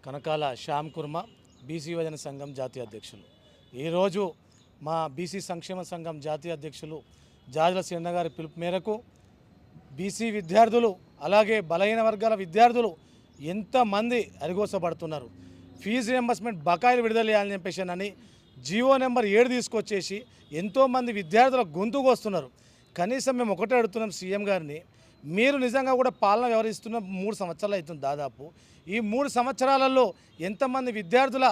కనకాల శ్యామ్ కుర్మ BC యువజన సంఘం జాతీయ అధ్యక్షులు. ఈరోజు మా బీసీ సంక్షేమ సంఘం జాతీయ అధ్యక్షులు జాజుల శ్రీన్న గారి పిలుపు మేరకు బీసీ విద్యార్థులు అలాగే బలహీన వర్గాల విద్యార్థులు ఎంతమంది అరిగోసపడుతున్నారు. ఫీజు రియంబర్స్మెంట్ బకాయిలు విడుదల చేయాలని చెప్పేసి జీవో నెంబర్ 7 తీసుకొచ్చేసి ఎంతోమంది విద్యార్థుల గొంతుకు వస్తున్నారు. కనీసం మేము ఒకటే అడుగుతున్నాం సీఎం గారిని, మీరు నిజంగా కూడా పాలన వ్యవహరిస్తున్న 3 సంవత్సరాలు అవుతుంది దాదాపు. ఈ 3 సంవత్సరాలలో ఎంతమంది విద్యార్థుల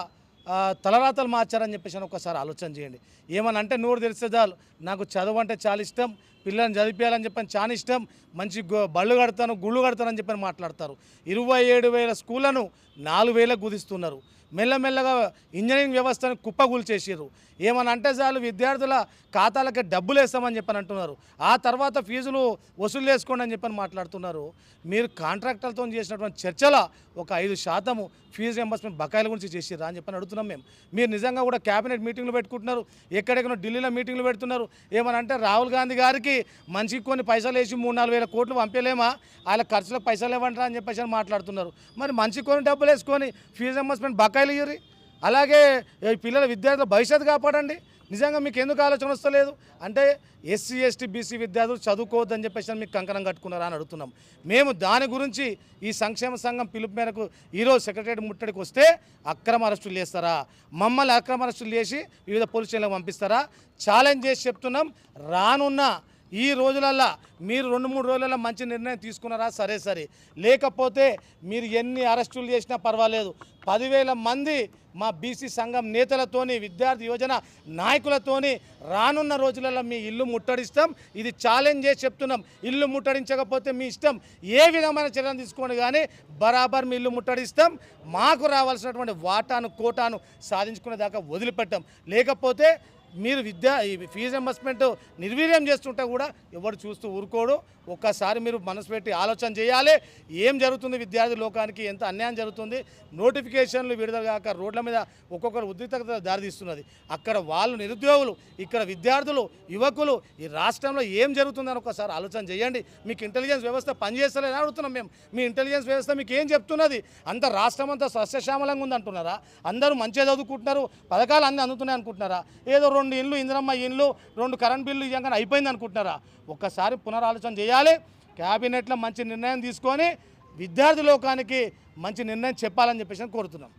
తలరాతలు మార్చారని చెప్పేసి ఒకసారి ఆలోచన చేయండి. ఏమని అంటే నోరు తెరిస్తే చాలు, నాకు చదువు అంటే చాలా ఇష్టం, పిల్లల్ని చదివించాలని చెప్పని చాలా ఇష్టం, మంచి బళ్ళు కడతాను గుళ్ళు కడతానని చెప్పని మాట్లాడతారు. 27,000 స్కూళ్లను 4,000కు కుదిస్తున్నారు. మెల్లమెల్లగా ఇంజనీరింగ్ వ్యవస్థను కుప్పగూల్చేసారు. ఏమని అంటే చాలు విద్యార్థుల ఖాతాలకి డబ్బులు వేస్తామని చెప్పని అంటున్నారు. ఆ తర్వాత ఫీజులు వసూలు చేసుకోండి అని చెప్పని మాట్లాడుతున్నారు. మీరు కాంట్రాక్టర్లతో చేసినటువంటి చర్చల ఒక 5% ఫీజు రియంబర్స్మెంట్ బకాయిల గురించి చేసిర్రా అని చెప్పని అడుగుతున్నాం మేము. మీరు నిజంగా కూడా క్యాబినెట్ మీటింగ్లు పెట్టుకుంటున్నారు, ఎక్కడెక్కడో ఢిల్లీలో మీటింగ్లు పెడుతున్నారు. ఏమని అంటే రాహుల్ గాంధీ గారికి మనిషికి కొన్ని పైసలు వేసి 3-4 వేల కోట్లు పంపలేమా, వాళ్ళ ఖర్చులకు పైసలు ఇవ్వంటారా అని చెప్పేసి మాట్లాడుతున్నారు. మరి మనిషికి కొన్ని డబ్బులు వేసుకొని ఫీజు రియంబర్స్మెంట్ బకాయిలు ఇవ్వరు. అలాగే పిల్లల విద్యార్థుల భవిష్యత్తు కాపాడండి. నిజంగా మీకు ఎందుకు ఆలోచన వస్తలేదు అంటే ఎస్సీ ఎస్టీ బీసీ విద్యార్థులు చదువుకోవద్దని చెప్పేసి మీకు కంకణం కట్టుకున్నారా అని అడుగుతున్నాం. మేము దాని గురించి ఈ సంక్షేమ సంఘం పిలుపు మేరకు ఈరోజు సెక్రటరీ ముట్టడికి వస్తే అక్రమ అరెస్టులు చేస్తారా, మమ్మల్ని అక్రమ అరెస్టులు చేసి వివిధ పోలీస్ స్టేషన్లకు పంపిస్తారా ఛాలెంజ్ చేసి చెప్తున్నాం. రానున్న ఈ రోజులల్లో మీరు 2-3 రోజులలో మంచి నిర్ణయం తీసుకున్నారా సరే, లేకపోతే మీరు ఎన్ని అరెస్టులు చేసినా పర్వాలేదు, 10,000 మంది మా బీసీ సంఘం నేతలతోని విద్యార్థి యువజన నాయకులతోని రానున్న రోజులలో మీ ఇల్లు ముట్టడిస్తాం. ఇది ఛాలెంజ్ చేసి చెప్తున్నాం. ఇల్లు ముట్టడించకపోతే మీ ఇష్టం, ఏ విధమైన చర్యలు తీసుకోండి, కానీ బరాబర్ మీ ఇల్లు ముట్టడిస్తాం. మాకు రావాల్సినటువంటి వాటాను కోటాను సాధించుకునే దాకా వదిలిపెట్టాం. లేకపోతే మీరు ఫీజు రియంబర్స్మెంట్ నిర్వీర్యం చేస్తుంటే కూడా ఎవరు చూస్తూ ఊరుకోడు. ఒక్కసారి మీరు మనసు పెట్టి ఆలోచన చేయాలి. ఏం జరుగుతుంది విద్యార్థి లోకానికి, ఎంత అన్యాయం జరుగుతుంది. నోటిఫికేషన్లు విడుదల కాక రోడ్ల మీద ఒక్కొక్కరు ఉద్రిక్తత దారితీస్తున్నది. అక్కడ వాళ్ళు నిరుద్యోగులు, ఇక్కడ విద్యార్థులు యువకులు, ఈ రాష్ట్రంలో ఏం జరుగుతుందని ఒకసారి ఆలోచన చేయండి. మీకు ఇంటెలిజెన్స్ వ్యవస్థ పనిచేస్తలేదని అడుగుతున్నాం మేము. మీ ఇంటెలిజెన్స్ వ్యవస్థ మీకు ఏం చెప్తున్నది? అంత రాష్ట్రం అంతా సస్యశ్యామలంగా ఉంది అంటున్నారా? అందరూ మంచిగా చదువుకుంటున్నారు, పథకాలు అన్నీ అందుతున్నాయి అనుకుంటున్నారా? ఏదో 2 ఇండ్లు ఇందిరమ్మ ఇండ్లు 2 కరెంట్ బిల్లు ఇవ్వగానే అయిపోయింది అనుకుంటున్నారా? ఒక్కసారి పునరాలోచన చేయాలి. క్యాబినెట్లో మంచి నిర్ణయం తీసుకొని విద్యార్థి లోకానికి మంచి నిర్ణయం చెప్పాలని చెప్పేసి కోరుతున్నాం.